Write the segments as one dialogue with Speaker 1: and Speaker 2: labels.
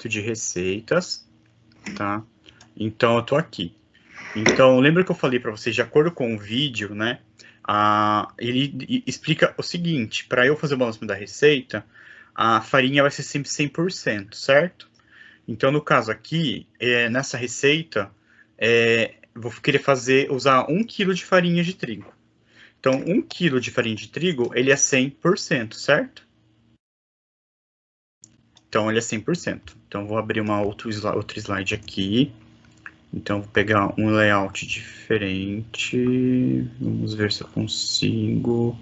Speaker 1: de receitas, tá? Então, eu tô aqui. Então, lembra que eu falei para vocês, de acordo com o vídeo, né? Ele explica o seguinte, para eu fazer o balanceamento da receita, a farinha vai ser sempre 100%, certo? Então, no caso aqui, nessa receita, vou querer usar 1 kg de farinha de trigo. Então, 1 kg de farinha de trigo, ele é 100%, certo? Então, ele é 100%. Então, vou abrir outro slide aqui. Então, vou pegar um layout diferente. Vamos ver se eu consigo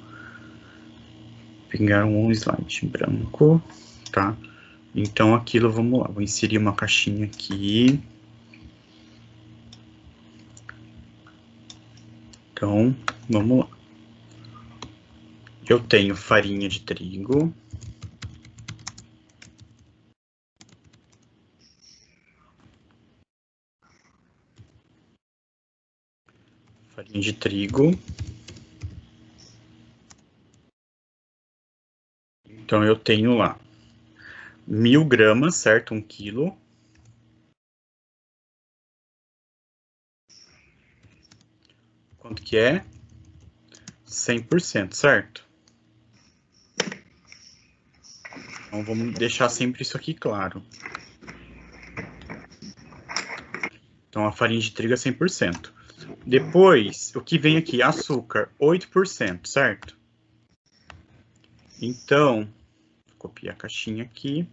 Speaker 1: pegar um slide branco, tá? Então, aquilo, vamos lá. Vou inserir uma caixinha aqui. Então, vamos lá. Eu tenho farinha de trigo. Farinha de trigo. Então, eu tenho lá 1000 gramas, certo? 1 quilo. Quanto que é? 100%, certo? Então, vamos deixar sempre isso aqui claro. Então, a farinha de trigo é 100%. Depois, o que vem aqui? Açúcar, 8%, certo? Então, vou copiar a caixinha aqui,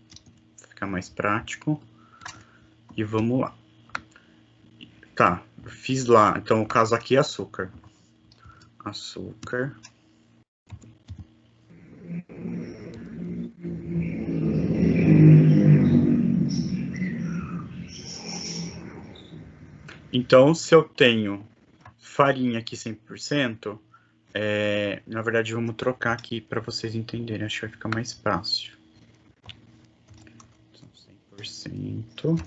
Speaker 1: para ficar mais prático. E vamos lá. Tá, eu fiz lá. Então, o caso aqui é açúcar. Açúcar. Então, se eu tenho farinha aqui 100%, na verdade, vamos trocar aqui para vocês entenderem. Acho que vai ficar mais fácil. Então, 100%.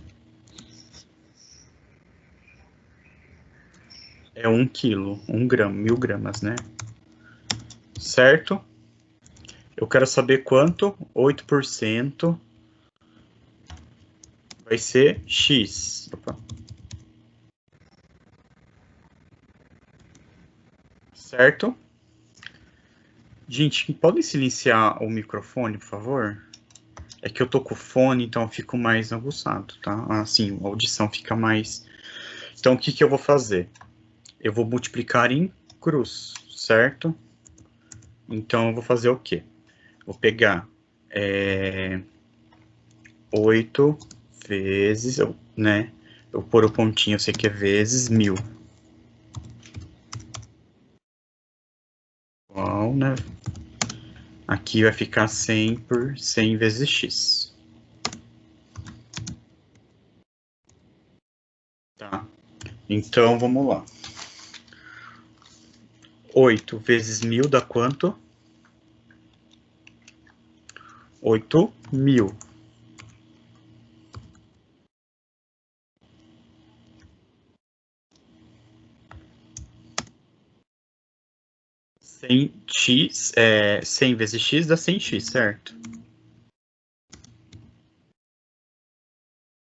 Speaker 1: É 1 quilo, 1 grama, 1000 gramas, né? Certo? Eu quero saber quanto 8% vai ser X. Opa. Certo? Gente, podem silenciar o microfone, por favor? É que eu tô com o fone, então eu fico mais aguçado, tá? Assim, a audição fica mais... Então, o que que eu vou fazer? Eu vou multiplicar em cruz, certo? Então, eu vou fazer o quê? Vou pegar 8 vezes, né? Eu pôr o pontinho, eu sei que é vezes 1000. Igual, né? Aqui vai ficar 100 por 100 vezes x. Tá? Então, vamos lá. 8 vezes 1000 dá quanto? 8000. 100x, 100 vezes x dá 100x, certo?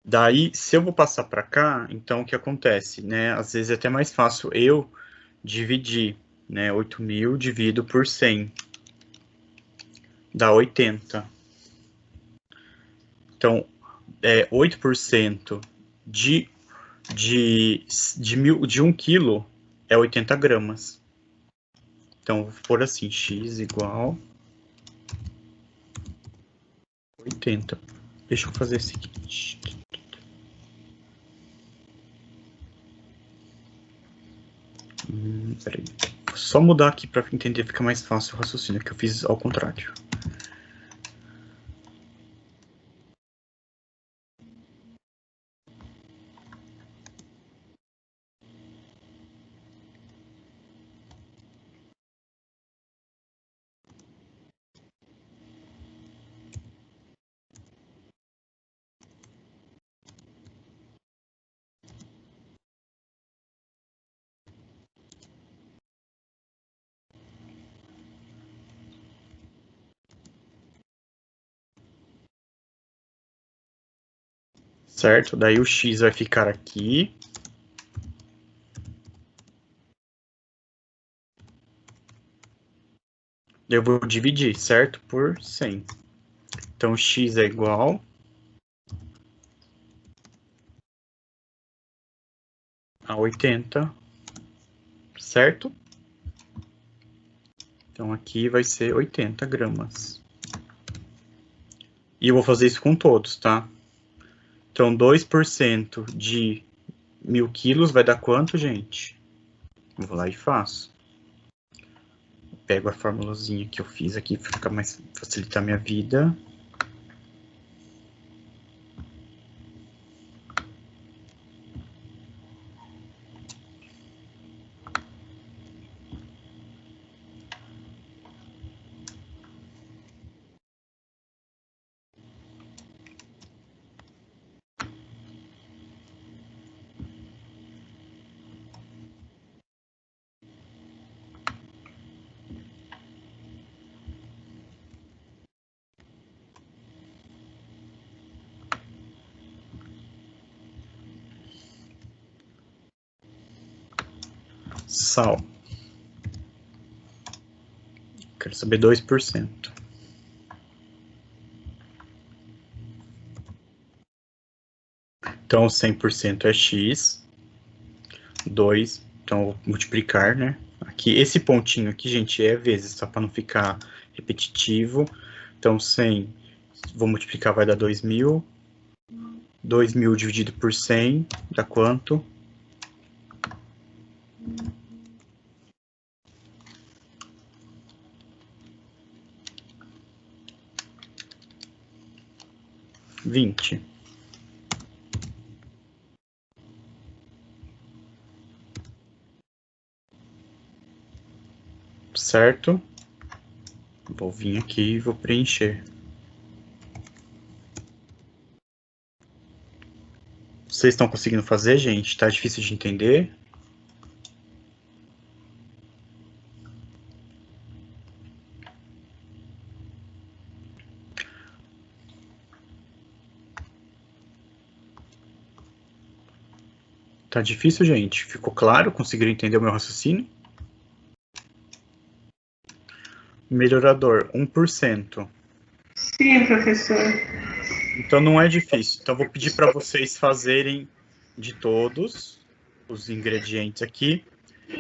Speaker 1: Daí, se eu vou passar para cá, então o que acontece, né? Às vezes é até mais fácil eu dividir, né? 8000 dividido por 100 dá 80. Então, 8% de 1 quilo é 80 gramas. Então, vou pôr assim, x igual 80. Deixa eu fazer o seguinte. Peraí. Vou só mudar aqui para entender, fica mais fácil o raciocínio, que eu fiz ao contrário. certo? Daí o X vai ficar aqui. Eu vou dividir, certo? Por 100. Então, X é igual a 80, certo? Então, aqui vai ser 80 gramas. E eu vou fazer isso com todos, tá? Então, 2% de 1000 quilos vai dar quanto, gente? Vou lá e faço. Pego a formulazinha que eu fiz aqui para ficar mais facilitar minha vida. Sal. Quero saber 2%. Então, 100% é X. 2. Então, eu vou multiplicar, né? Aqui, esse pontinho aqui, gente, é vezes, só para não ficar repetitivo. Então, 100, vou multiplicar, vai dar 2.000. 2.000 dividido por 100, dá quanto? $20. Certo? Vou vir aqui e vou preencher. Vocês estão conseguindo fazer, gente? Tá difícil de entender? Tá difícil, gente? Ficou claro? Conseguiram entender o meu raciocínio? Melhorador, 1%.
Speaker 2: Sim, professor.
Speaker 1: Então não é difícil. Então vou pedir para vocês fazerem de todos os ingredientes aqui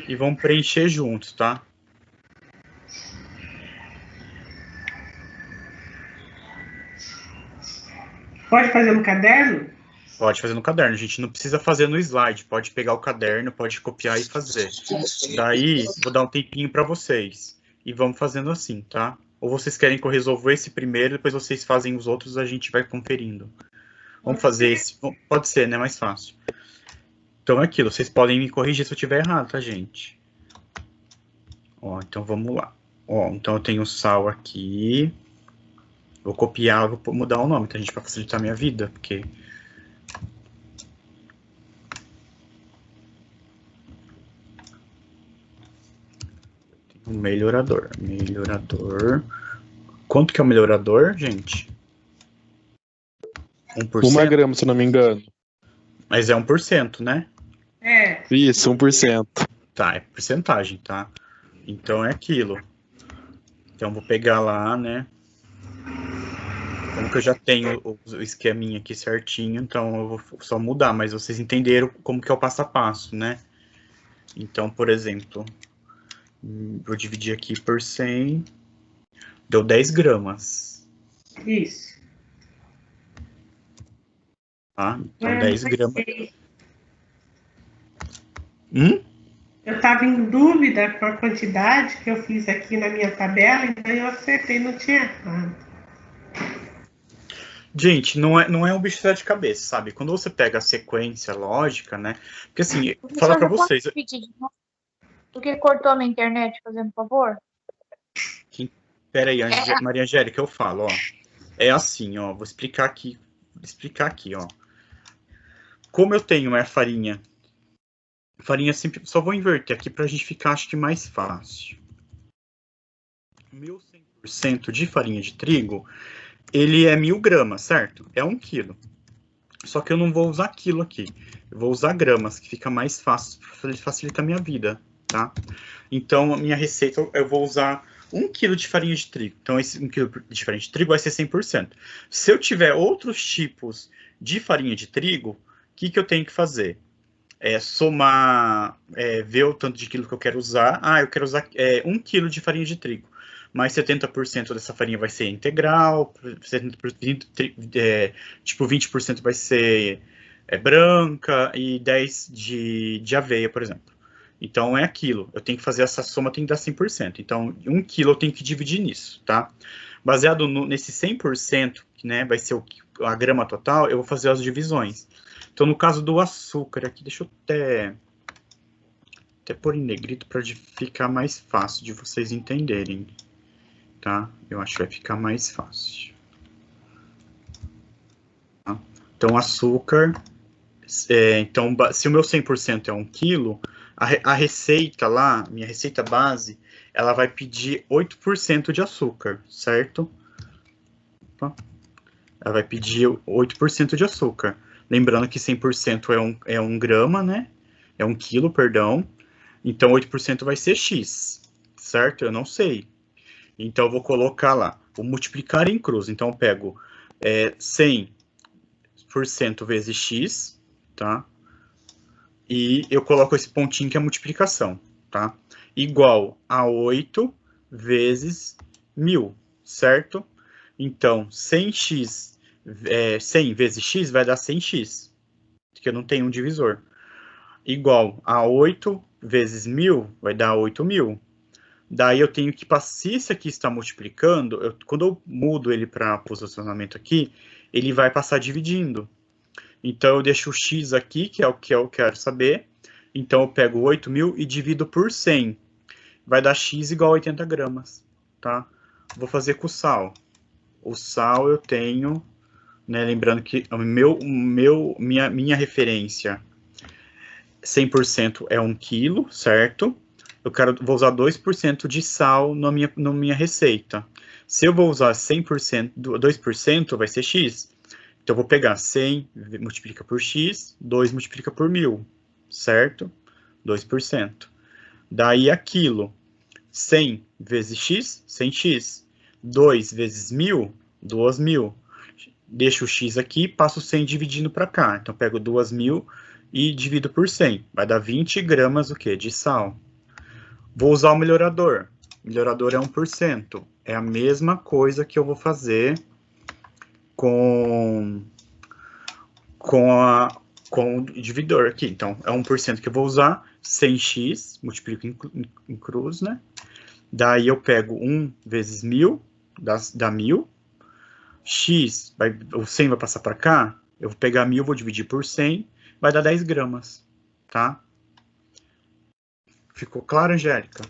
Speaker 1: e vão preencher juntos, tá?
Speaker 2: Pode fazer no caderno?
Speaker 1: Pode fazer no caderno, a gente não precisa fazer no slide, pode pegar o caderno, pode copiar e fazer. Daí, vou dar um tempinho para vocês e vamos fazendo assim, tá? Ou vocês querem que eu resolva esse primeiro, depois vocês fazem os outros, a gente vai conferindo. Vamos fazer esse, pode ser, né? Mais fácil. Então é aquilo, vocês podem me corrigir se eu estiver errado, tá, gente? Ó, então vamos lá. Ó, então eu tenho sal aqui. Vou copiar, vou mudar o nome, tá, gente? Para facilitar a minha vida, porque... Tem um melhorador. Melhorador. Quanto que é o melhorador, gente? 1%?
Speaker 3: 1 grama, se eu não me engano.
Speaker 1: Mas é 1%, né?
Speaker 2: É.
Speaker 3: Isso, 1%.
Speaker 1: Tá, é porcentagem, tá? Então é aquilo. Então vou pegar lá, né? Como que eu já tenho o esqueminha aqui certinho, então eu vou só mudar, mas vocês entenderam como que é o passo a passo, né? Então, por exemplo, vou dividir aqui por 100, deu 10 gramas.
Speaker 2: Isso.
Speaker 1: Tá? Então 10 gramas.
Speaker 2: Eu estava em dúvida com a quantidade que eu fiz aqui na minha tabela, então eu acertei, não tinha errado.
Speaker 1: Gente, não é um bicho de sete cabeças, sabe? Quando você pega a sequência lógica, né? Porque assim, falar para vocês...
Speaker 4: Do que cortou a minha internet, fazendo favor?
Speaker 1: Pera aí, Maria Angélica, eu falo, ó. É assim, ó, vou explicar aqui, ó. Como eu tenho uma farinha sempre, só vou inverter aqui pra gente ficar, acho que mais fácil. Meu 100% de farinha de trigo, ele é 1000 gramas, certo? É 1 quilo. Só que eu não vou usar quilo aqui. Eu vou usar gramas, que fica mais fácil, facilita a minha vida, tá? Então, a minha receita, eu vou usar 1 kg de farinha de trigo. Então, esse 1 kg de farinha de trigo vai ser 100%. Se eu tiver outros tipos de farinha de trigo, o que eu tenho que fazer? Somar, ver o tanto de quilo que eu quero usar. Ah, eu quero usar 1 kg de farinha de trigo. Mais 70% dessa farinha vai ser integral, 70%, tipo 20% vai ser branca e 10% de aveia, por exemplo. Então, é aquilo. Eu tenho que fazer essa soma, tem que dar 100%. Então, 1 kg eu tenho que dividir nisso, tá? Baseado nesse 100%, que né, vai ser a grama total, eu vou fazer as divisões. Então, no caso do açúcar aqui, deixa eu até pôr em negrito para ficar mais fácil de vocês entenderem. Tá? Eu acho que vai ficar mais fácil. Tá? Então, açúcar. Então, se o meu 100% é 1 kg, a receita lá, minha receita base, ela vai pedir 8% de açúcar, certo? Opa. Ela vai pedir 8% de açúcar. Lembrando que 100% é 1 grama, né? É 1 quilo, perdão. Então, 8% vai ser X, certo? Eu não sei. Então, eu vou colocar lá, vou multiplicar em cruz. Então, eu pego 100% vezes x, tá? E eu coloco esse pontinho que é a multiplicação, tá? Igual a 8 vezes 1000, certo? Então, 100x, 100 vezes x vai dar 100x, porque eu não tenho um divisor. Igual a 8 vezes 1000 vai dar 8.000. Daí eu tenho que, se esse aqui está multiplicando, quando eu mudo ele para posicionamento aqui, ele vai passar dividindo. Então eu deixo o x aqui, que é o que eu quero saber. Então eu pego 8.000 e divido por 100. Vai dar x igual a 80 gramas, tá? Vou fazer com o sal. O sal eu tenho, né, lembrando que minha referência 100% é 1 kg, certo? Vou usar 2% de sal na minha receita. Se eu vou usar 100%, 2% vai ser x. Então, eu vou pegar 100, multiplica por x, 2 multiplica por 1000, certo? 2%. Daí, aquilo, 100 vezes x, 100x. 2 vezes 1000, 2.000. Deixo o x aqui, passo 100 dividindo para cá. Então, pego 2.000 e divido por 100. Vai dar 20 gramas o quê? De sal. Vou usar o melhorador. O melhorador é 1%. É a mesma coisa que eu vou fazer com o dividor aqui. Então, é 1% que eu vou usar. 100x, multiplico em cruz, né? Daí eu pego 1 vezes 1000, dá 1000. X, o 100 vai passar para cá. Eu vou pegar 1000, vou dividir por 100. Vai dar 10 gramas, tá? Ficou claro, Angélica?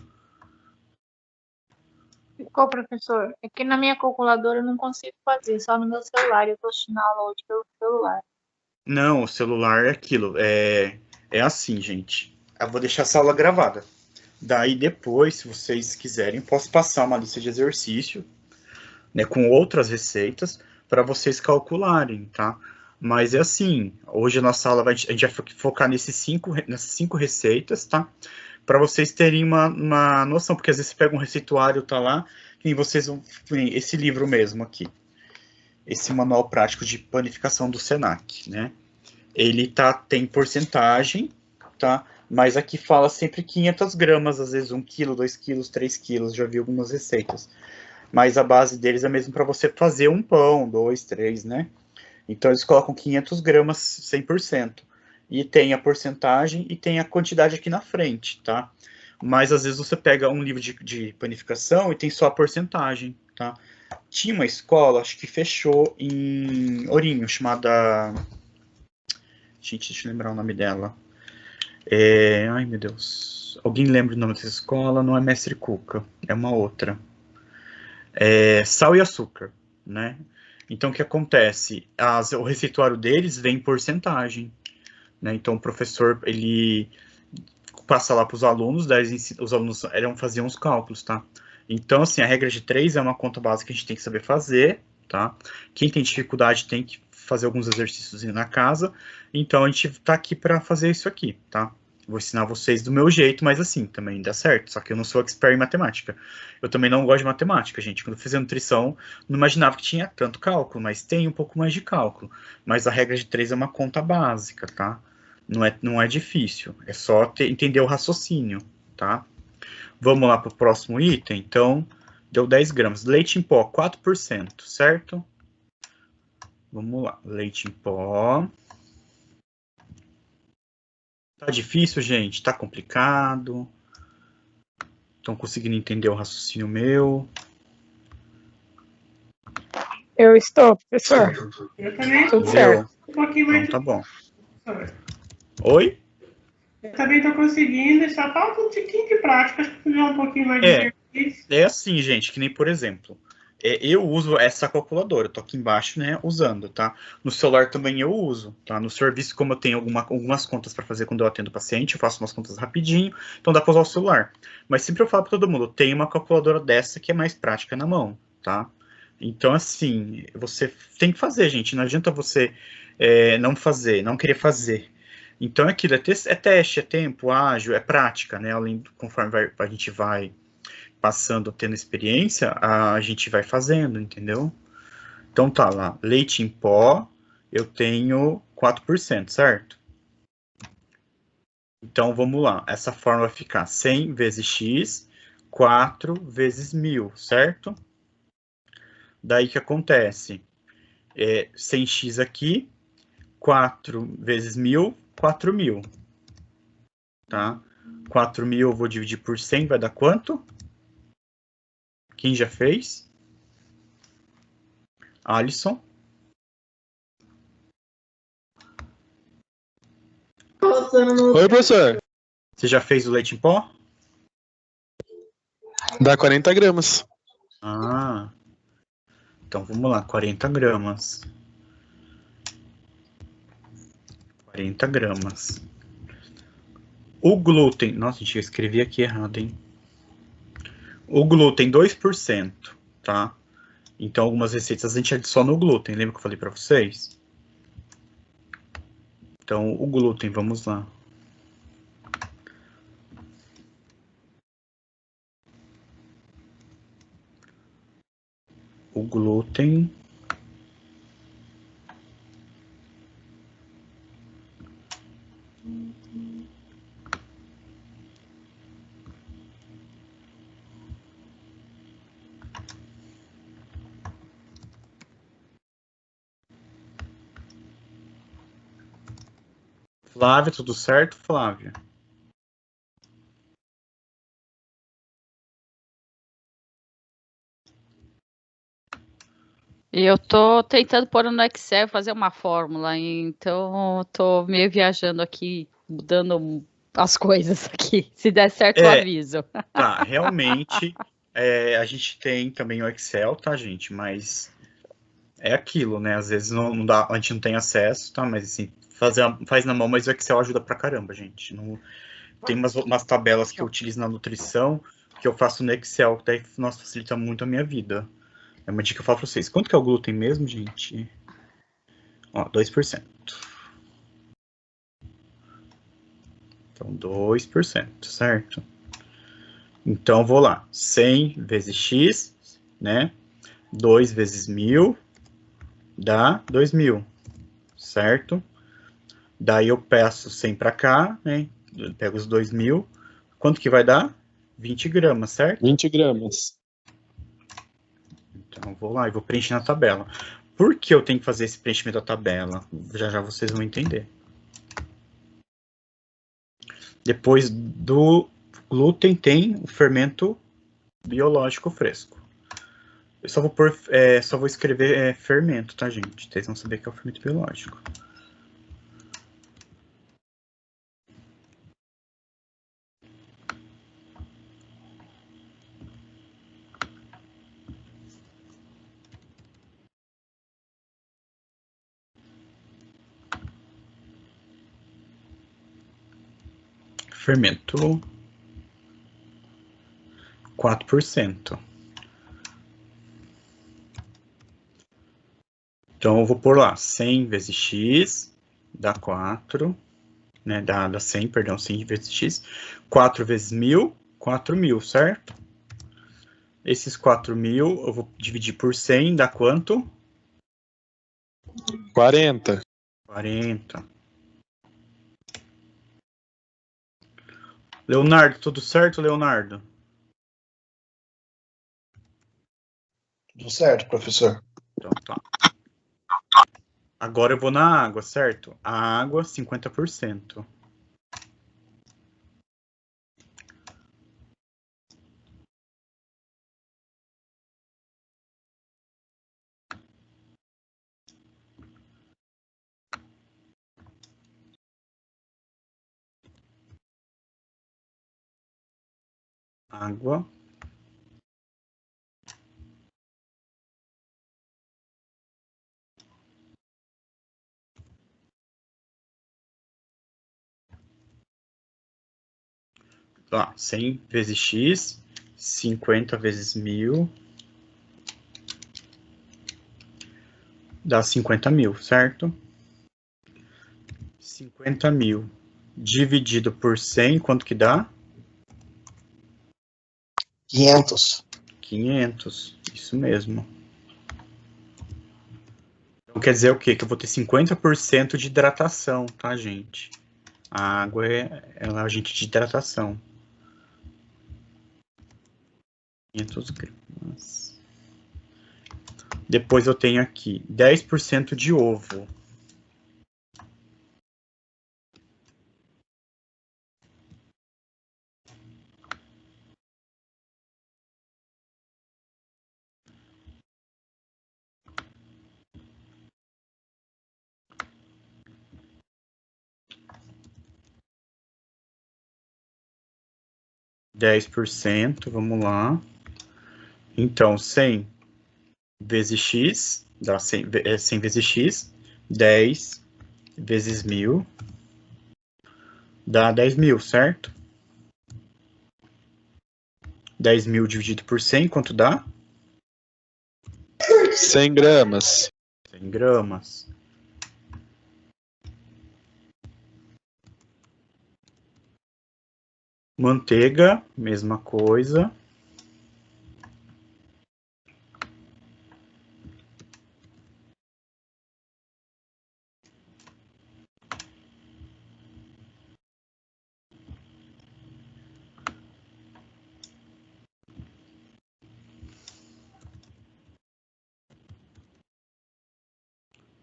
Speaker 4: Ficou, professor? É que na minha calculadora eu não consigo fazer, só no meu celular. Eu tô assistindo a aula hoje pelo celular.
Speaker 1: Não, o celular é aquilo. É assim, gente. Eu vou deixar essa aula gravada. Daí depois, se vocês quiserem, posso passar uma lista de exercício, né, com outras receitas para vocês calcularem, tá? Mas é assim, hoje a nossa aula a gente vai focar nessas 5 receitas, tá? Para vocês terem uma noção, porque às vezes você pega um receituário, tá lá, e vocês vão... Esse livro mesmo aqui, esse manual prático de panificação do Senac, né? Ele tem porcentagem, tá? Mas aqui fala sempre 500 gramas, às vezes 1 kg, 2 kg, 3 kg, já vi algumas receitas. Mas a base deles é mesmo para você fazer um pão, 2, 3, né? Então eles colocam 500 gramas 100%. E tem a porcentagem e tem a quantidade aqui na frente, tá? Mas às vezes você pega um livro de panificação e tem só a porcentagem, tá? Tinha uma escola, acho que fechou em Ourinho, chamada... Gente, deixa eu lembrar o nome dela. Ai, meu Deus. Alguém lembra o nome dessa escola? Não é Mestre Cuca, é uma outra. Sal e açúcar, né? Então, o que acontece? O receituário deles vem em porcentagem, né? Então, o professor, ele passa lá para os alunos, daí os alunos faziam os cálculos, tá? Então, assim, a regra de 3 é uma conta básica que a gente tem que saber fazer, tá? Quem tem dificuldade tem que fazer alguns exercícios na casa, então a gente tá aqui para fazer isso aqui, tá? Vou ensinar vocês do meu jeito, mas assim, também dá certo, só que eu não sou expert em matemática. Eu também não gosto de matemática, gente. Quando eu fiz a nutrição, não imaginava que tinha tanto cálculo, mas tem um pouco mais de cálculo. Mas a regra de 3 é uma conta básica, tá? Não é difícil, é só entender o raciocínio, tá? Vamos lá para o próximo item, então, deu 10 gramas. Leite em pó, 4%, certo? Vamos lá, leite em pó. Tá difícil, gente? Tá complicado? Estão conseguindo entender o raciocínio meu?
Speaker 4: Eu estou, professor.
Speaker 2: Eu também
Speaker 4: Tudo
Speaker 2: estou
Speaker 4: certo.
Speaker 2: um pouquinho mais
Speaker 1: Então tá bom.
Speaker 2: difícil.
Speaker 1: Oi?
Speaker 2: Eu também estou conseguindo, só falta um tiquinho de prática, acho que fizer um pouquinho mais de exercício.
Speaker 1: É assim, gente, que nem, por exemplo, eu uso essa calculadora, eu tô aqui embaixo, né, usando, tá? No celular também eu uso, tá? No serviço, como eu tenho algumas contas para fazer quando eu atendo paciente, eu faço umas contas rapidinho, então dá para usar o celular. Mas sempre eu falo para todo mundo, tem uma calculadora dessa que é mais prática na mão, tá? Então, assim, você tem que fazer, gente, não adianta você não fazer, não querer fazer. Então, é aquilo, é teste, é tempo, ágil, é prática, né? Além, conforme a gente vai passando, tendo experiência, a gente vai fazendo, entendeu? Então tá lá, leite em pó, eu tenho 4%, certo? Então vamos lá, essa forma vai ficar 100 vezes x, 4 vezes 1000, certo? Daí que acontece? 100x aqui, 4 vezes 1000, 4.000, tá? 4.000 eu vou dividir por 100, vai dar quanto? Quem já fez? Alisson?
Speaker 3: Oi, professor.
Speaker 1: Você já fez o leite em pó?
Speaker 3: Dá 40 gramas.
Speaker 1: Ah, então vamos lá, 40 gramas. 40 gramas. O glúten, nossa, gente, eu escrevi aqui errado, hein? O glúten, 2%, tá? Então, algumas receitas a gente adiciona o glúten, lembra que eu falei para vocês? Então, o glúten, vamos lá. O glúten. Flávia, tudo certo, Flávia?
Speaker 5: E eu tô tentando pôr no Excel, fazer uma fórmula, então tô meio viajando aqui, mudando as coisas aqui. Se der certo, eu aviso.
Speaker 1: Tá, realmente, a gente tem também o Excel, tá, gente? Mas é aquilo, né? Às vezes não dá, a gente não tem acesso, tá? Mas assim, faz na mão, mas o Excel ajuda pra caramba, gente. Tem umas tabelas que eu utilizo na nutrição que eu faço no Excel, que daí, nossa, facilita muito a minha vida. É uma dica que eu falo pra vocês. Quanto que é o glúten mesmo, gente? Ó, 2%. Então, 2%, certo? Então, vou lá. 100 vezes x, né? 2 vezes 1000 dá 2.000, certo? Daí eu peço 100 para cá, né? Eu pego os 2.000. Quanto que vai dar? 20 gramas, certo?
Speaker 3: 20 gramas.
Speaker 1: Então, vou lá e vou preencher na tabela. Por que eu tenho que fazer esse preenchimento da tabela? Já já vocês vão entender. Depois do glúten tem o fermento biológico fresco. Eu só vou escrever fermento, tá, gente? Vocês vão saber que é o fermento biológico. Fermento 4%. Então, eu vou pôr lá 100 vezes x, dá 4, né? Dá 100, perdão, 100 vezes x. 4 vezes 1.000, 4.000, certo? Esses 4.000 eu vou dividir por 100, dá quanto?
Speaker 3: 40.
Speaker 1: 40. Leonardo, tudo certo, Leonardo?
Speaker 6: Tudo certo, professor.
Speaker 1: Então tá. Agora eu vou na água, certo? A água, 50%. Água. Tá, 100 vezes x, 50 vezes 1.000, dá 50.000, certo? 50.000 dividido por 100, quanto que dá?
Speaker 6: 500.
Speaker 1: 500, isso mesmo. Então quer dizer o quê? Que eu vou ter 50% de hidratação, tá, gente? A água é um agente de hidratação. 500 gramas. Depois eu tenho aqui 10% de ovo. Vamos lá. Então, 100 vezes x, dá 100 vezes x, 10 vezes 1.000, dá 10.000, certo? 10.000 dividido por 100, quanto dá?
Speaker 3: 100 gramas.
Speaker 1: 100 gramas. Manteiga, mesma coisa.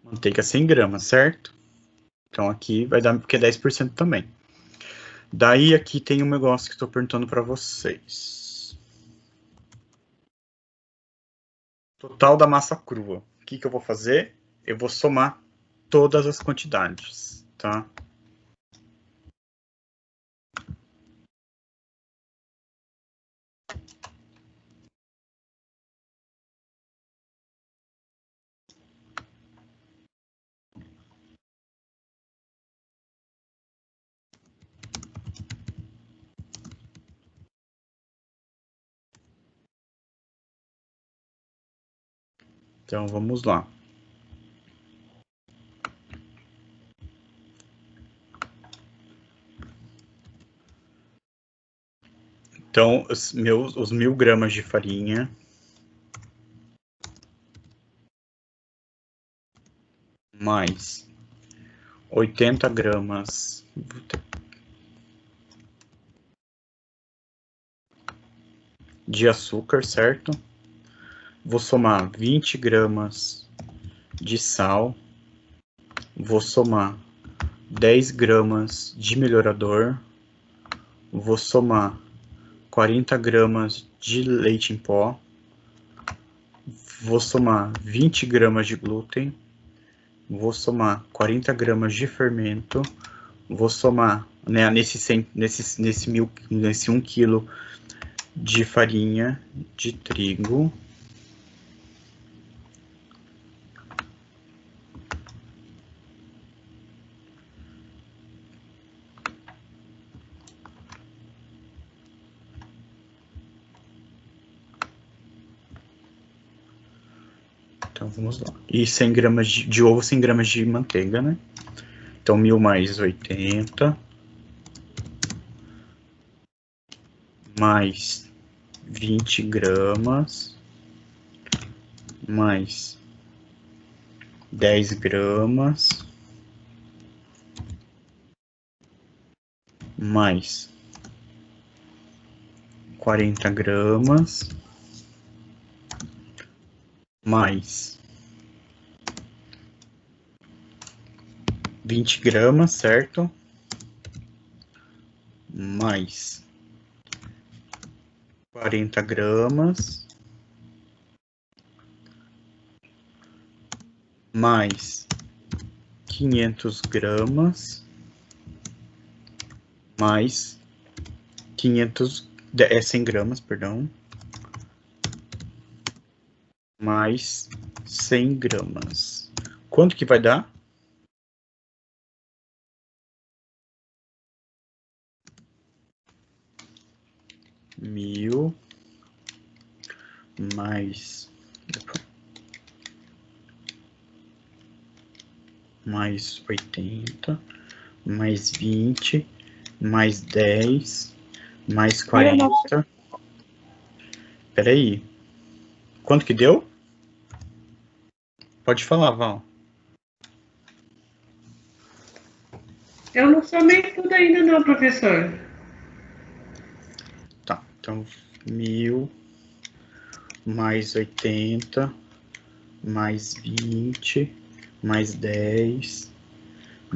Speaker 1: Manteiga 100 gramas, certo? Então aqui vai dar porque é 10% também. Daí aqui tem um negócio que estou perguntando para vocês. Total da massa crua. O que eu vou fazer? Eu vou somar todas as quantidades, tá? Então vamos lá. Então, os 1.000 gramas de farinha mais 80 gramas de açúcar, certo? Vou somar 20 gramas de sal. Vou somar 10 gramas de melhorador. Vou somar 40 gramas de leite em pó. Vou somar 20 gramas de glúten. Vou somar 40 gramas de fermento. Vou somar, né, nesse 1 quilo de farinha de trigo. Então, vamos lá. E 100 gramas de ovo, 100 gramas de manteiga, né? Então, 1.000 mais 80. Mais 20 gramas. Mais 10 gramas. Mais 40 gramas. Mais 20 gramas, certo? Mais 40 gramas. Mais 500 gramas. Mais 100 gramas, perdão. Mais 100 gramas. Quanto que vai dar? Mil mais 80 mais 20 mais 10 mais 40. Peraí. Quanto que deu? Pode falar, Val.
Speaker 2: Eu não somei tudo ainda não, professor.
Speaker 1: Tá, então 1000 mais 80 mais 20 mais 10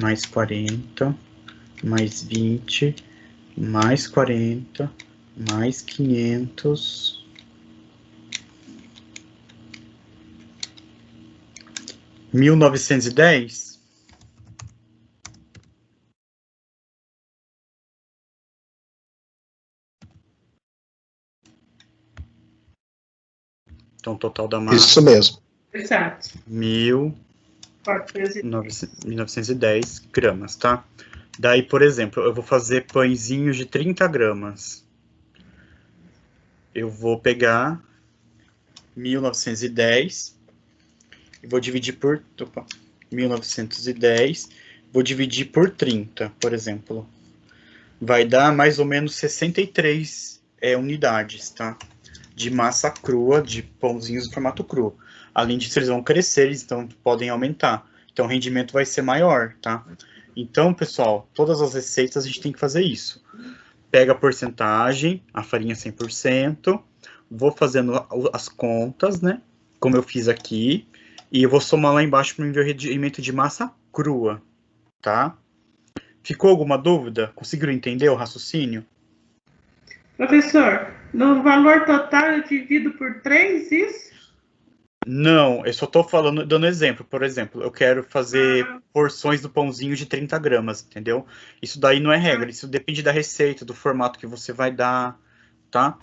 Speaker 1: mais 40 mais 20 mais 40 mais 500 1910. Então, o total da massa...
Speaker 6: Isso mesmo.
Speaker 2: Exato.
Speaker 1: 1910 gramas, tá? Daí, por exemplo, eu vou fazer pãezinhos de 30 gramas. Eu vou pegar 1910 e vou dividir por... 1910, vou dividir por 30, por exemplo. Vai dar mais ou menos 63 unidades, tá? De massa crua, de pãozinhos em formato cru. Além disso, eles vão crescer, então podem aumentar. Então, o rendimento vai ser maior, tá? Então, pessoal, todas as receitas a gente tem que fazer isso. Pega a porcentagem, a farinha 100%, vou fazendo as contas, né? Como eu fiz aqui. E eu vou somar lá embaixo para o meu rendimento de massa crua, tá? Ficou alguma dúvida? Conseguiram entender o raciocínio?
Speaker 2: Professor, no valor total eu divido por 3, isso?
Speaker 1: Não, eu só estou falando, dando exemplo. Por exemplo, eu quero fazer porções do pãozinho de 30 gramas, entendeu? Isso daí não é regra, isso depende da receita, do formato que você vai dar, tá?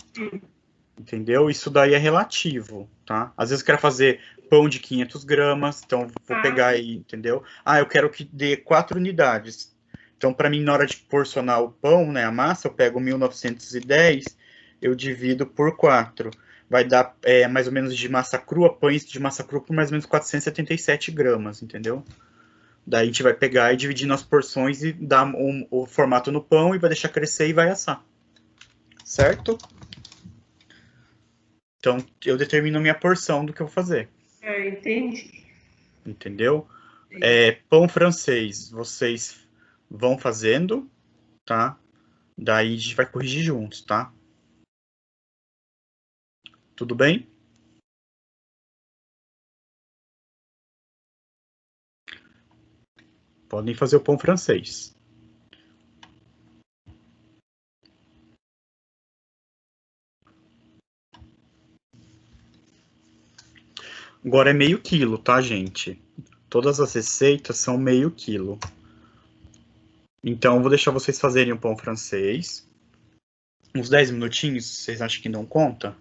Speaker 1: Entendeu? Isso daí é relativo, tá? Às vezes eu quero fazer pão de 500 gramas, então vou pegar aí, entendeu? Ah, eu quero que dê 4 unidades. Então, para mim, na hora de porcionar o pão, né, a massa, eu pego 1910, eu divido por 4. Vai dar mais ou menos de massa crua, pães de massa crua por mais ou menos 477 gramas, entendeu? Daí a gente vai pegar e dividir nas porções e dar o formato no pão e vai deixar crescer e vai assar. Certo? Então, eu determino a minha porção do que eu vou fazer.
Speaker 2: Entendi.
Speaker 1: Entendeu? Pão francês, vocês vão fazendo, tá? Daí a gente vai corrigir juntos, tá? Tudo bem? Podem fazer o pão francês. Agora é meio quilo, tá, gente? Todas as receitas são meio quilo. Então, eu vou deixar vocês fazerem o pão francês. Uns 10 minutinhos, vocês acham que não conta?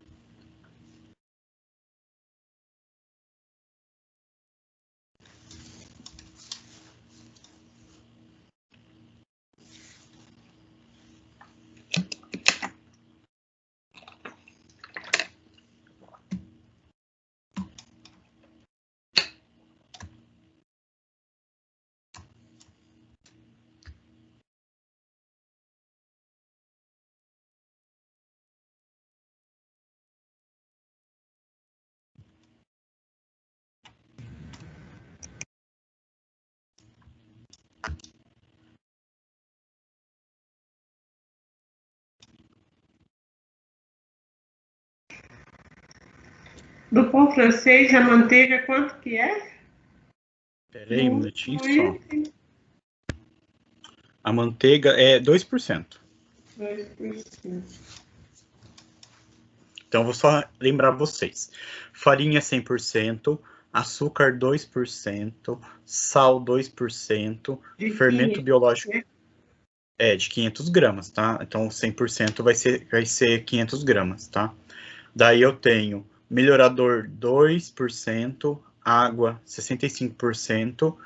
Speaker 2: Do pão francês, a manteiga, quanto que é?
Speaker 1: Peraí, um minutinho só.
Speaker 2: Item
Speaker 1: A manteiga é 2%.
Speaker 2: 2%.
Speaker 1: Então, vou só lembrar vocês. Farinha 100%, açúcar 2%, sal 2%,
Speaker 2: De
Speaker 1: fermento
Speaker 2: 500,
Speaker 1: biológico
Speaker 2: né?
Speaker 1: de 500 gramas, tá? Então, 100% vai ser 500 gramas, tá? Daí eu tenho melhorador 2%, água 65%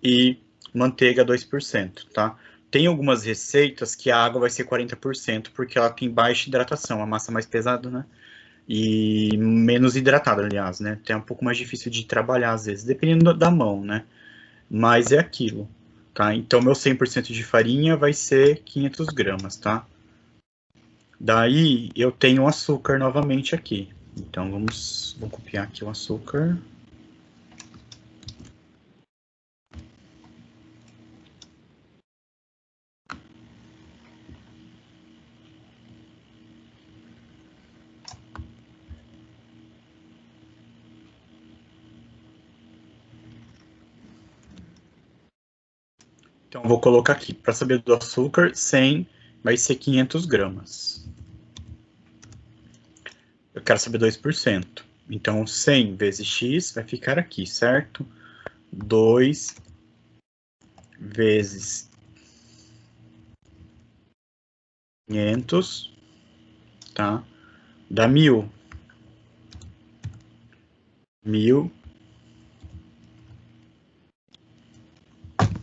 Speaker 1: e manteiga 2%, tá? Tem algumas receitas que a água vai ser 40%, porque ela tem baixa hidratação, a massa mais pesada, né? E menos hidratada, aliás, né? Tem um pouco mais difícil de trabalhar, às vezes, dependendo da mão, né? Mas é aquilo, tá? Então, meu 100% de farinha vai ser 500 gramas, tá? Daí, eu tenho açúcar novamente aqui. Então, vou copiar aqui o açúcar. Então, vou colocar aqui, para saber do açúcar, 100 vai ser 500 gramas. Eu quero saber 2%. Então, 100 vezes x vai ficar aqui, certo? 2 vezes 500, tá? Dá 1.000. 1.000.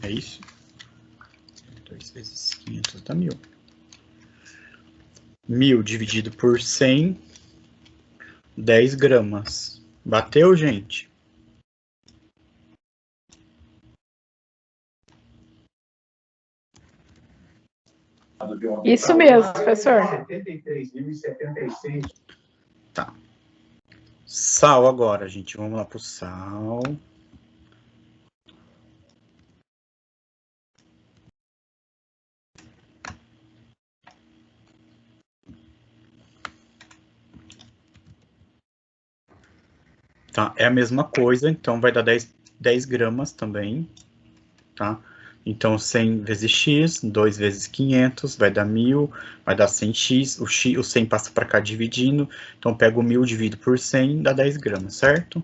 Speaker 1: É isso? 2 vezes 500 dá 1.000. 1.000 dividido por 100, 10 gramas. Bateu, gente?
Speaker 7: Isso mesmo, professor.
Speaker 1: Tá. Sal agora, gente. Vamos lá pro sal. Tá, é a mesma coisa, então vai dar 10 gramas também, tá? Então, 100 vezes x, 2 vezes 500, vai dar 1.000, vai dar 100x, o 100 passa para cá dividindo, então pego 1.000 dividido por 100, dá 10 gramas, certo?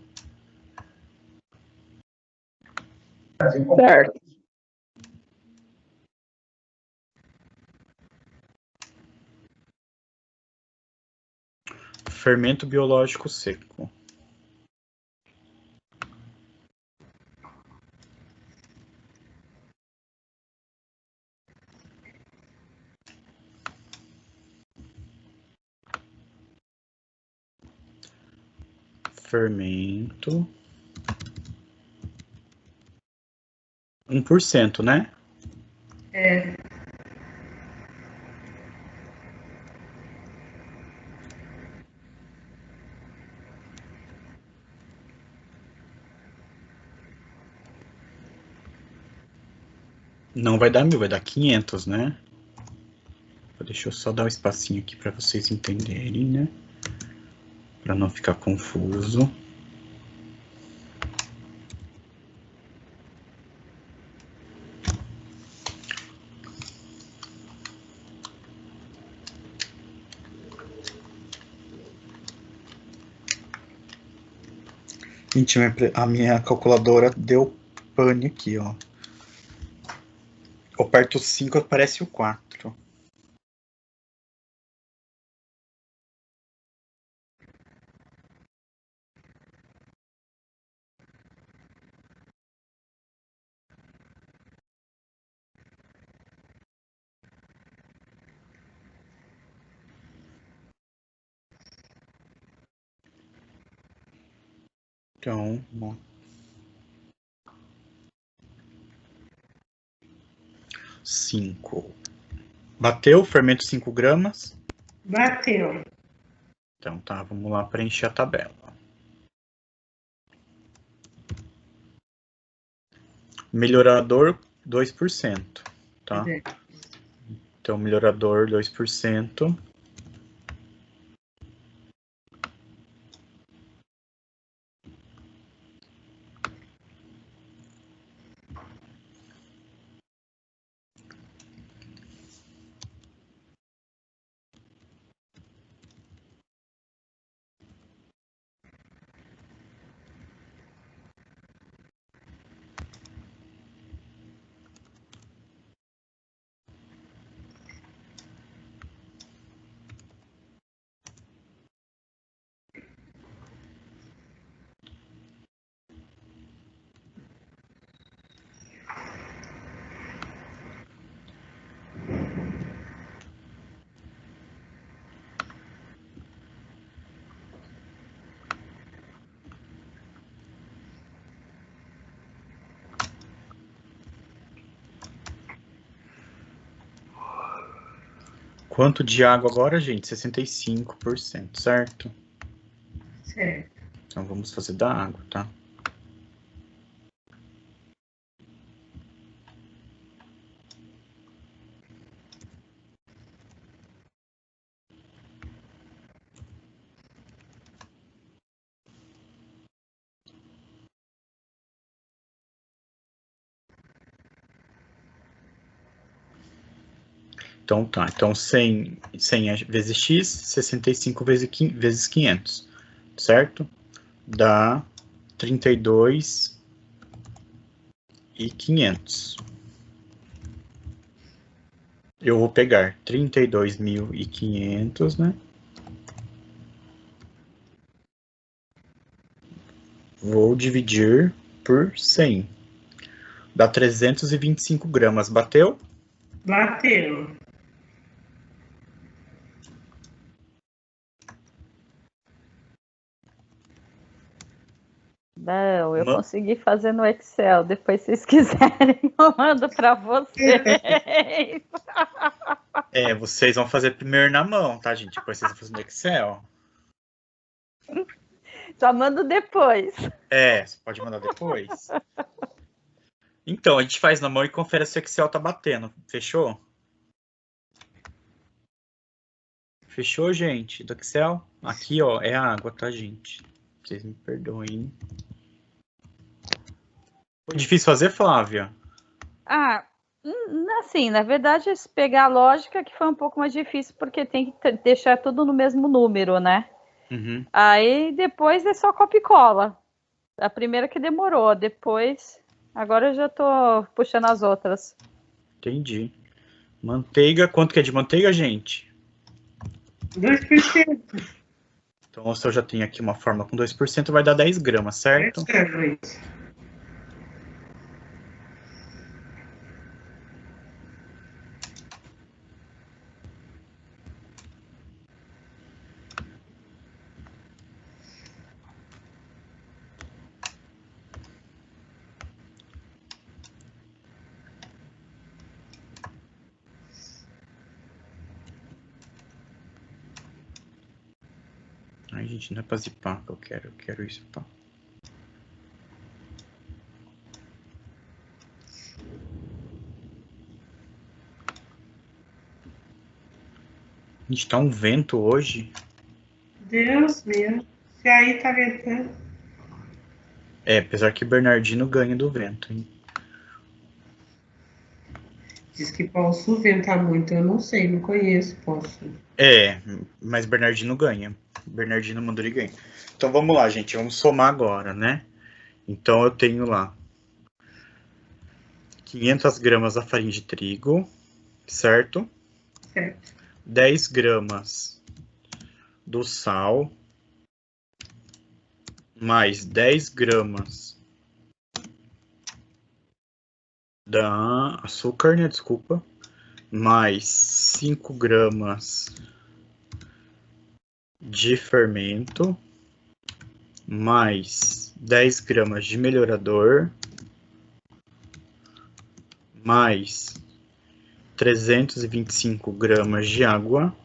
Speaker 7: Certo.
Speaker 1: Fermento biológico seco. Fermento. 1%, né?
Speaker 2: É.
Speaker 1: Não vai dar 1.000, vai dar 500, né? Deixa eu só dar um espacinho aqui para vocês entenderem, né? Para não ficar confuso. Gente, a minha calculadora deu pane aqui, ó. Eu aperto o 5, aparece o 4. Então, ó. 5. Bateu o fermento 5 gramas?
Speaker 2: Bateu.
Speaker 1: Então tá, vamos lá preencher a tabela. Melhorador 2%, tá? Então, melhorador 2%. Quanto de água agora, gente? 65%, certo?
Speaker 2: Certo.
Speaker 1: Então vamos fazer da água, tá? Então tá, então 100 vezes x, 65 vezes 500, certo? Dá 32.500. Eu vou pegar 32.500, né? Vou dividir por 100. Dá 325 gramas. Bateu?
Speaker 2: Bateu.
Speaker 5: Não, eu consegui fazer no Excel. Depois, se vocês quiserem, eu mando para vocês.
Speaker 1: É, vocês vão fazer primeiro na mão, tá, gente? Depois vocês vão fazer no Excel.
Speaker 5: Só mando depois.
Speaker 1: É, você pode mandar depois. Então, a gente faz na mão e confere se o Excel tá batendo. Fechou? Fechou, gente? Do Excel? Aqui, ó, é a água, tá, gente? Vocês me perdoem. Foi difícil fazer, Flávia?
Speaker 5: Ah, assim, na verdade, se pegar a lógica que foi um pouco mais difícil, porque tem que deixar tudo no mesmo número, né?
Speaker 1: Uhum.
Speaker 5: Aí depois é só copia e cola. A primeira que demorou, depois... Agora eu já tô puxando as outras.
Speaker 1: Entendi. Manteiga, quanto que é de manteiga, gente?
Speaker 2: 2%.
Speaker 1: Então, se eu já tenho aqui uma forma com 2%, vai dar 10 gramas, certo? Ai, gente, não é pra zipar que eu quero isso, tá? Gente, tá um vento hoje.
Speaker 2: Deus meu. Se aí tá ventando.
Speaker 1: É, apesar que Bernardino ganha do vento, hein?
Speaker 2: Diz que Poço venta muito. Eu não sei, não conheço Poço.
Speaker 1: É, mas Bernardino ganha. Bernardino mandou ele ganha. Então vamos lá, gente. Vamos somar agora, né? Então eu tenho lá 500 gramas da farinha de trigo, certo?
Speaker 2: Certo.
Speaker 1: 10 gramas do sal, mais 10 gramas da açúcar, né? Desculpa. Mais 5 gramas de fermento, mais 10 gramas de melhorador, mais 325 gramas de água.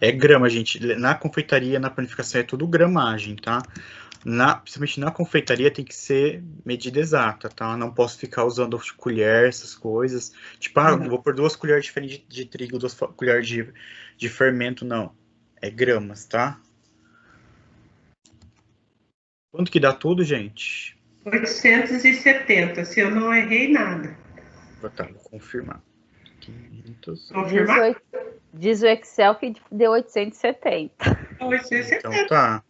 Speaker 1: É grama, gente. Na confeitaria, na panificação, é tudo gramagem, tá? Principalmente na confeitaria tem que ser medida exata, tá? Não posso ficar usando colher, essas coisas. Tipo, eu vou pôr 2 colheres de farinha de trigo, 2 colheres de fermento, não. É gramas, tá? Quanto que dá tudo, gente?
Speaker 2: 870, se eu não errei nada.
Speaker 1: Tá, vou confirmar. 500.
Speaker 2: Confirmar?
Speaker 5: Diz o Excel que deu 870.
Speaker 2: 870.
Speaker 1: Então tá.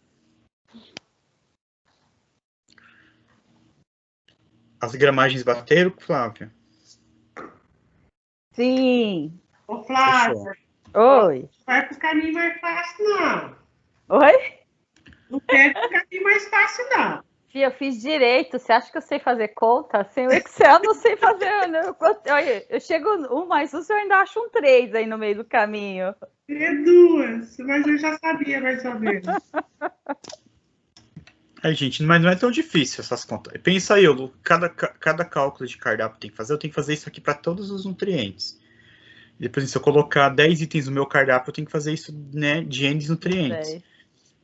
Speaker 1: As gramagens bateram, Flávia?
Speaker 5: Sim.
Speaker 2: Ô, Flávia.
Speaker 5: Oi.
Speaker 2: Não vai pro caminho mais fácil, não.
Speaker 5: Oi?
Speaker 2: Não pega o caminho mais fácil, não.
Speaker 5: Fia, eu fiz direito. Você acha que eu sei fazer conta? Sem o Excel, eu não sei fazer. Né? Eu chego 1 mais 1, eu ainda acho um 3 aí no meio do caminho.
Speaker 2: É 2, mas eu já sabia mais ou menos.
Speaker 1: Aí, gente, mas não é tão difícil essas contas. Pensa aí, cada cálculo de cardápio tem que fazer, eu tenho que fazer isso aqui para todos os nutrientes. E depois, se eu colocar 10 itens no meu cardápio, eu tenho que fazer isso, né, de N nutrientes.
Speaker 5: 10.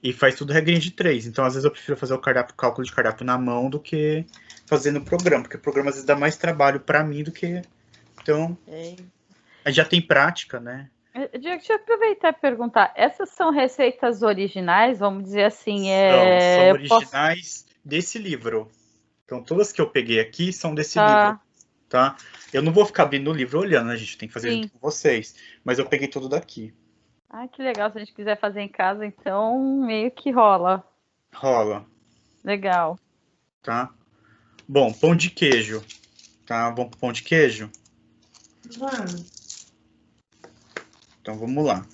Speaker 1: E faz tudo regrinha de 3. Então, às vezes, eu prefiro fazer o cálculo de cardápio na mão do que fazer no programa. Porque o programa, às vezes, dá mais trabalho para mim do que... Então, já tem prática, né?
Speaker 5: Diego, deixa eu aproveitar e perguntar. Essas são receitas originais, vamos dizer assim?
Speaker 1: São originais desse livro. Então, todas que eu peguei aqui são desse livro, tá? Eu não vou ficar abrindo o livro olhando, a gente tem que fazer junto com vocês. Mas eu peguei tudo daqui.
Speaker 5: Ah, que legal. Se a gente quiser fazer em casa, então meio que rola.
Speaker 1: Rola.
Speaker 5: Legal.
Speaker 1: Tá? Bom, pão de queijo. Tá? Vamos pro pão de queijo?
Speaker 2: Vamos.
Speaker 1: Então, vamos lá.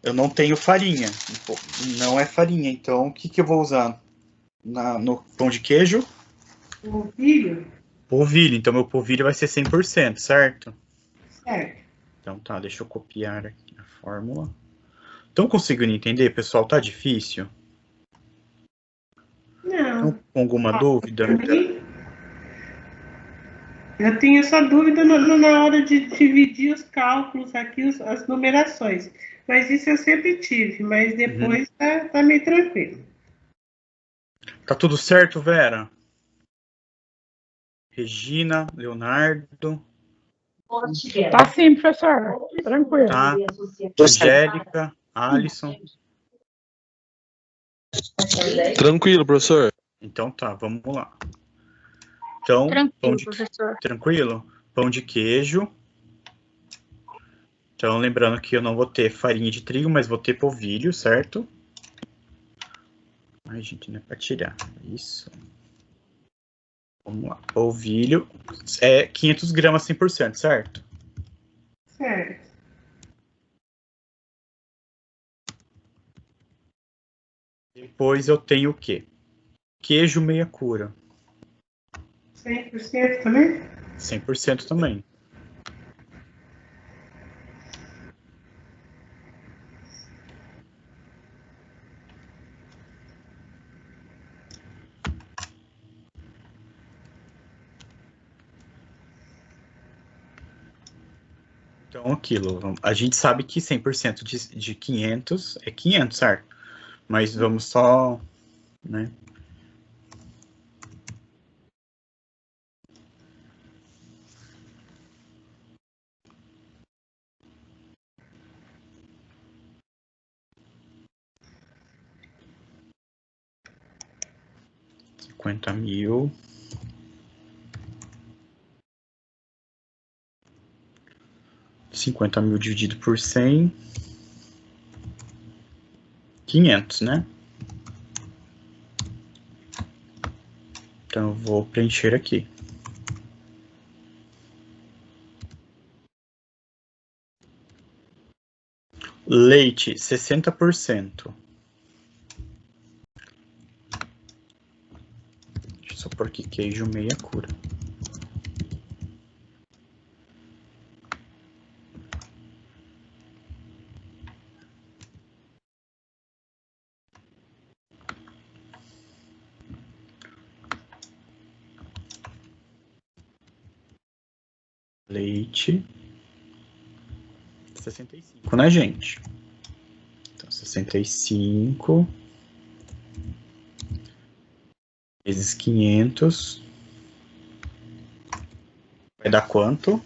Speaker 1: Eu não tenho farinha. Não é farinha. Então, o que eu vou usar no pão de queijo?
Speaker 2: Polvilho?
Speaker 1: Polvilho. Então, meu polvilho vai ser 100%, certo?
Speaker 2: Certo.
Speaker 1: Então, tá. Deixa eu copiar aqui a fórmula. Estão conseguindo entender, pessoal? Tá difícil?
Speaker 2: Não.
Speaker 1: Estão com alguma dúvida?
Speaker 2: Eu tenho essa dúvida na hora de dividir os cálculos aqui, as numerações. Mas isso eu sempre tive, mas depois tá meio tranquilo.
Speaker 1: Tá tudo certo, Vera? Regina, Leonardo.
Speaker 7: Tá sim, professor. Tranquilo.
Speaker 1: Tá. Angélica, Alisson.
Speaker 3: Tranquilo, professor.
Speaker 1: Então tá, vamos lá. Então,
Speaker 4: Professor.
Speaker 1: Tranquilo? Pão de queijo. Então, lembrando que eu não vou ter farinha de trigo, mas vou ter polvilho, certo? Ai, gente, não é para tirar. Isso. Vamos lá. Polvilho. É 500 gramas 100%, certo?
Speaker 2: Certo.
Speaker 1: Depois eu tenho o quê? Queijo meia cura.
Speaker 2: 100% também?
Speaker 1: 100% também. Então, aquilo. A gente sabe que 100% de 500 é 500, certo? Mas vamos só, né? $50.000. 50.000 dividido por 100. 500, né? Então, eu vou preencher aqui. Leite, 60%. Deixa eu só pôr aqui queijo meia cura. Leite. 65, né, gente? Então, 65 vezes 500 vai dar quanto?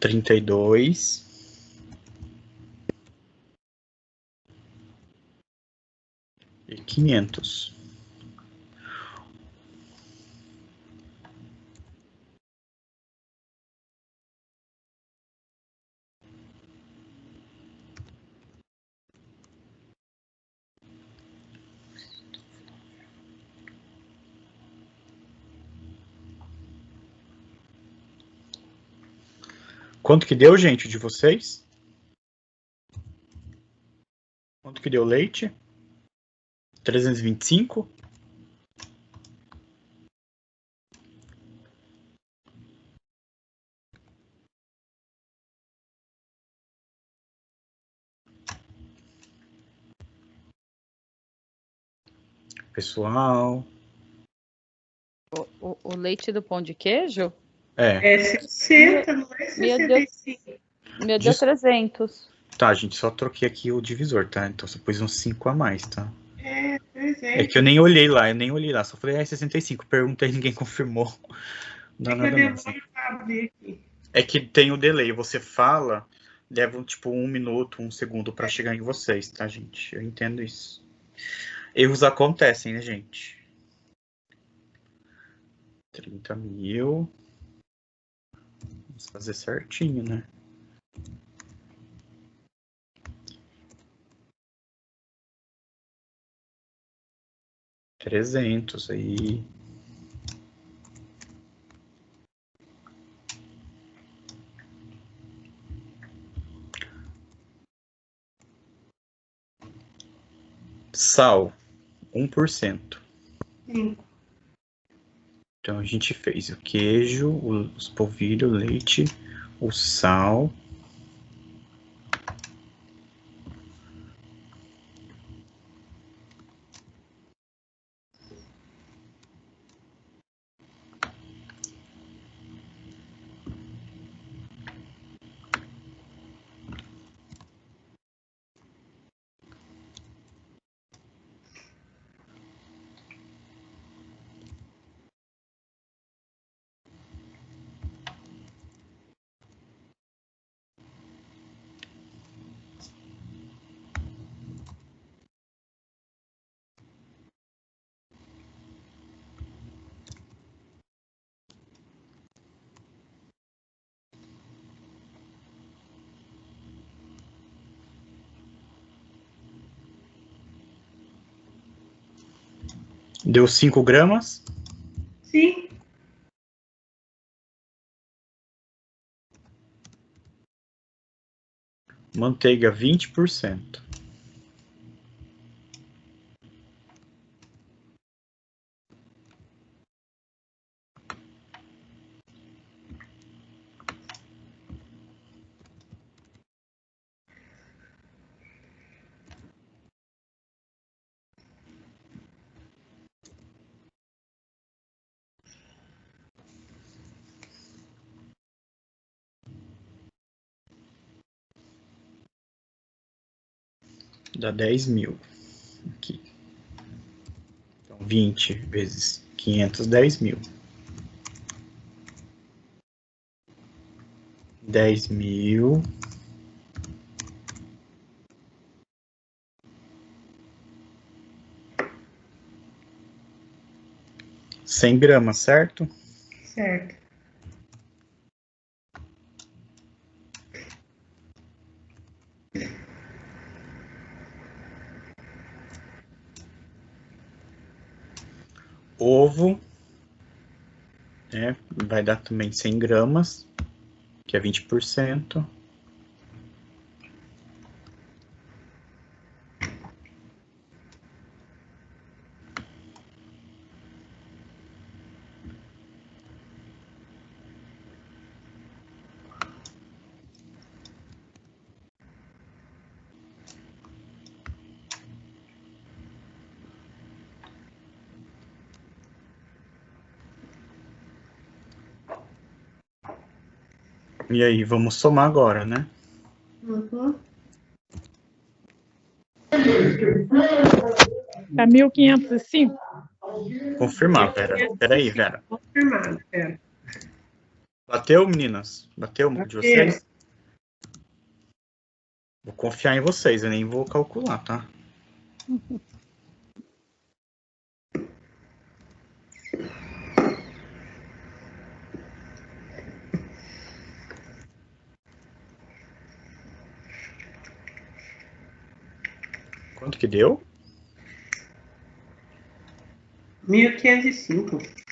Speaker 1: $32. E 500. Quanto que deu, gente, de vocês? Quanto que deu leite? 325? pessoal.
Speaker 5: O leite do pão de queijo?
Speaker 1: É.
Speaker 2: É 60, não é
Speaker 5: Meu Deus.
Speaker 2: 65.
Speaker 5: Meu Deus, 300.
Speaker 1: Tá, gente, só troquei aqui o divisor, tá? Então você pôs uns 5 a mais, tá?
Speaker 2: É,
Speaker 1: É que eu nem olhei lá, só falei, 65, perguntei, ninguém confirmou. Não dá
Speaker 2: É que eu
Speaker 1: nada não.
Speaker 2: demoro pra abrir aqui.
Speaker 1: É que tem o delay, você fala, leva tipo 1 minuto, 1 segundo pra chegar em vocês, tá, gente? Eu entendo isso. Erros acontecem, né, gente? 30 mil. Vamos fazer certinho, né? R$300 aí. Sal, 1%.
Speaker 2: Sim.
Speaker 1: Então a gente fez o queijo, os polvilho, o leite, o sal. Deu 5 gramas.
Speaker 2: Sim.
Speaker 1: Manteiga, 20%. Dá 10 mil. Aqui. Então, 20 vezes 500, 10 mil. 10 mil. Cem gramas, certo?
Speaker 2: Certo.
Speaker 1: Ovo, né? Vai dar também 100 gramas, que é 20%. E aí, vamos somar agora, né?
Speaker 2: Uhum.
Speaker 7: Tá 1.505?
Speaker 1: Confirmar, peraí, Vera.
Speaker 2: Confirmado, pera.
Speaker 1: Bateu, meninas? Bateu de
Speaker 2: Bateu.
Speaker 1: vocês? Vou confiar em vocês, eu nem vou calcular, tá? Quanto que deu?
Speaker 2: 1.505.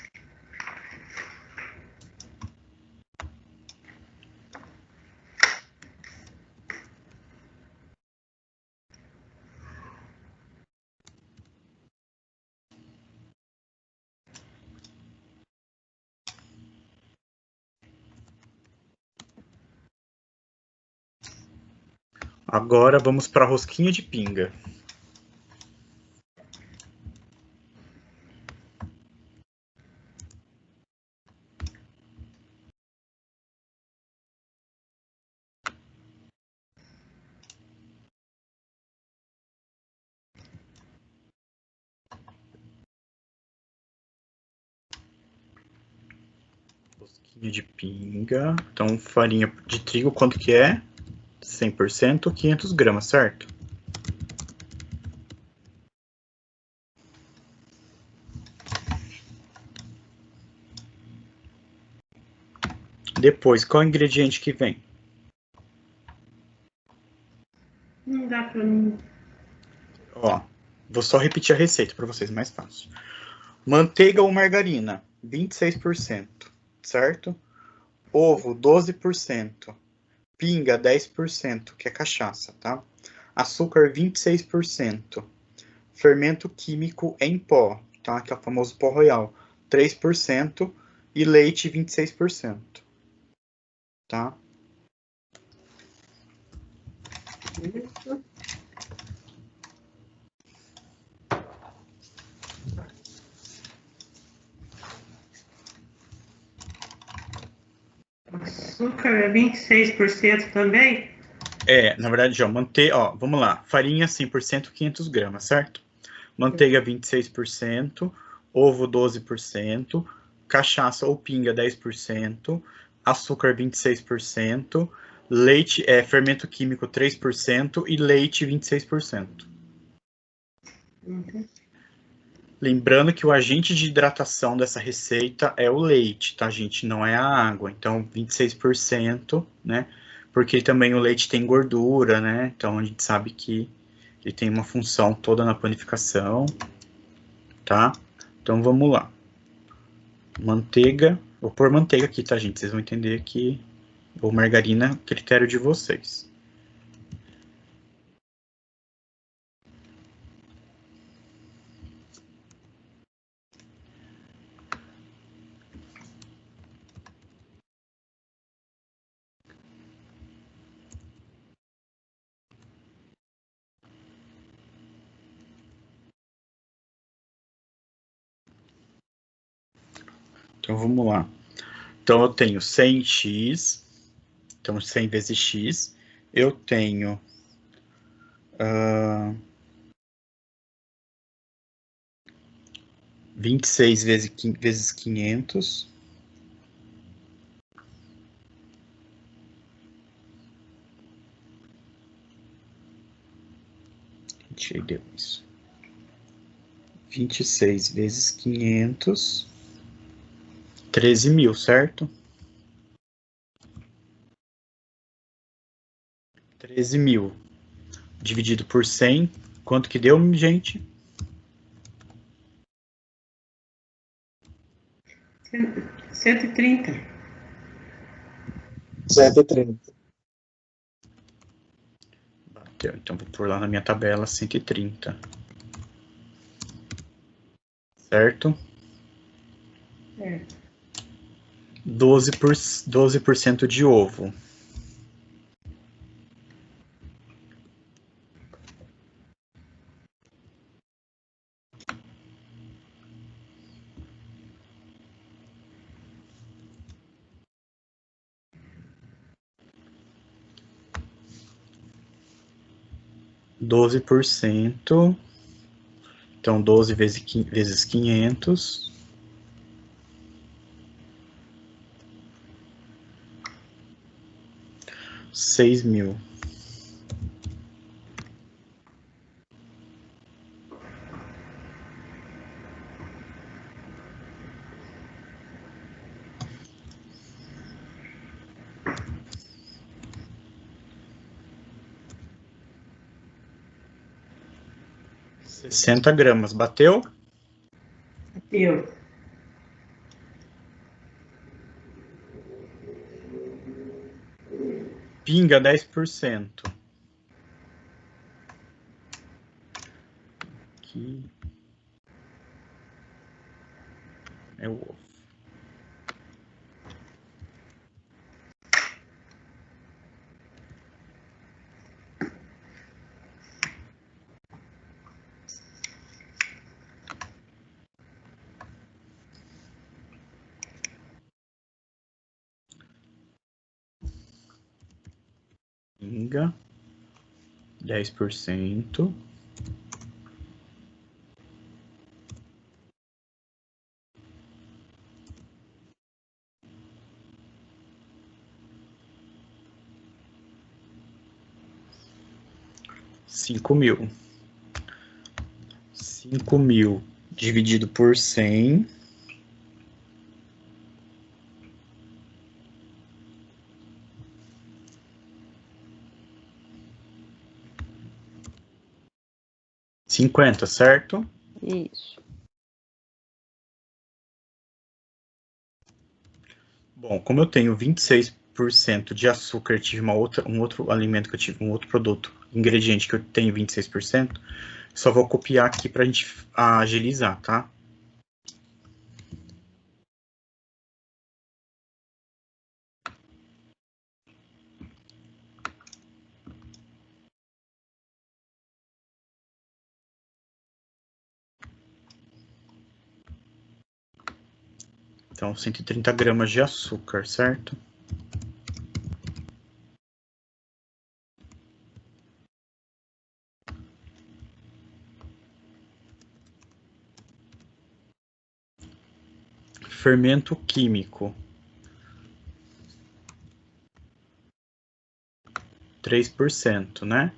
Speaker 1: Agora vamos para a rosquinha de pinga. Rosquinha de pinga. Então, farinha de trigo, quanto que é? 100%, 500 gramas, certo? Depois, qual é o ingrediente que vem?
Speaker 2: Não dá pra mim.
Speaker 1: Ó, vou só repetir a receita para vocês, mais fácil. Manteiga ou margarina, 26%, certo? Ovo, 12%. Pinga, 10%, que é cachaça, tá? Açúcar, 26%. Fermento químico em pó, tá? Que é o famoso pó royal, 3%. E leite, 26%, tá?
Speaker 2: Açúcar é 26% também?
Speaker 1: Na verdade, ó, vamos lá. Farinha 100%, 500 gramas, certo? Manteiga 26%, ovo 12%, cachaça ou pinga 10%, açúcar 26%, leite, fermento químico 3% e leite 26%.
Speaker 2: Uhum.
Speaker 1: Lembrando que o agente de hidratação dessa receita é o leite, tá, gente? Não é a água. Então, 26%, né? Porque também o leite tem gordura, né? Então, a gente sabe que ele tem uma função toda na panificação, tá? Então, vamos lá. Manteiga. Vou pôr manteiga aqui, tá, gente? Vocês vão entender que... Ou margarina, critério de vocês. Então, vamos lá. Então, eu tenho 100x. Então, 100 vezes x. Eu tenho... 26 vezes 500. Gente, deu isso. 26 vezes 500. 13.000, certo? 13.000 dividido por 100. Quanto que deu, gente?
Speaker 2: 130.
Speaker 6: 130.
Speaker 1: Bateu. Então, vou pôr lá na minha tabela 130. Certo?
Speaker 2: É.
Speaker 1: 12% de ovo. Então, 12 vezes 500. 6.000. £60. Bateu?
Speaker 2: Eu.
Speaker 1: Pinga 10%. Aqui é o ovo. Pinga 10%. 5.000. 5.000 dividido por 100. R$ 50, certo?
Speaker 5: Isso.
Speaker 1: Bom, como eu tenho 26% de açúcar, tive um outro alimento que eu tive, um outro produto, ingrediente que eu tenho 26%, só vou copiar aqui para a gente agilizar, tá? Então, 130 gramas de açúcar, certo? Fermento químico. 3%, né?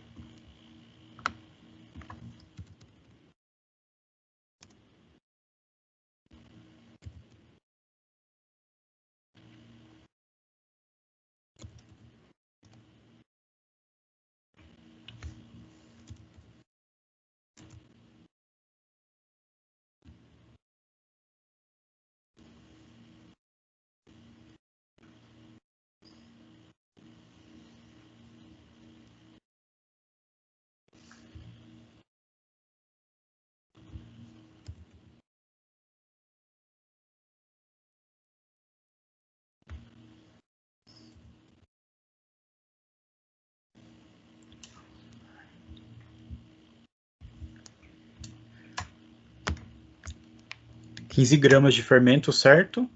Speaker 1: Quinze gramas de fermento, certo?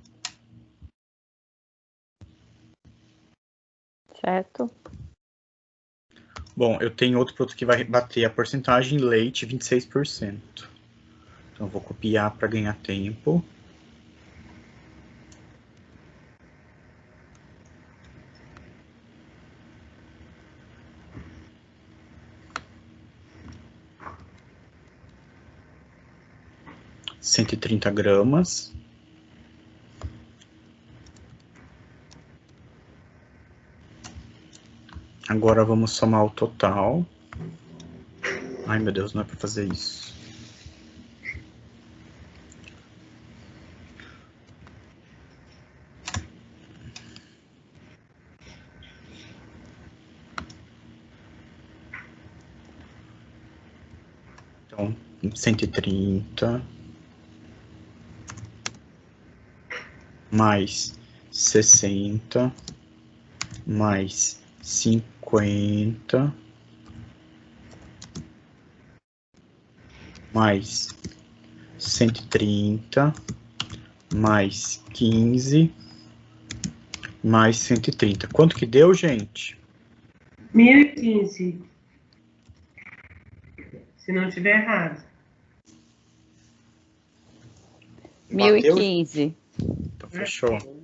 Speaker 5: Certo.
Speaker 1: Bom, eu tenho outro produto que vai bater a porcentagem, leite, 26%. Então, eu vou copiar para ganhar tempo. $130. Agora vamos somar o total. Ai, meu Deus, não é para fazer isso. Então, 130 mais 60 mais 50 mais 130 mais 15 mais 130. Quanto que deu, gente?
Speaker 2: 1015. Se não estiver errado.
Speaker 5: 1015.
Speaker 1: Então, fechou.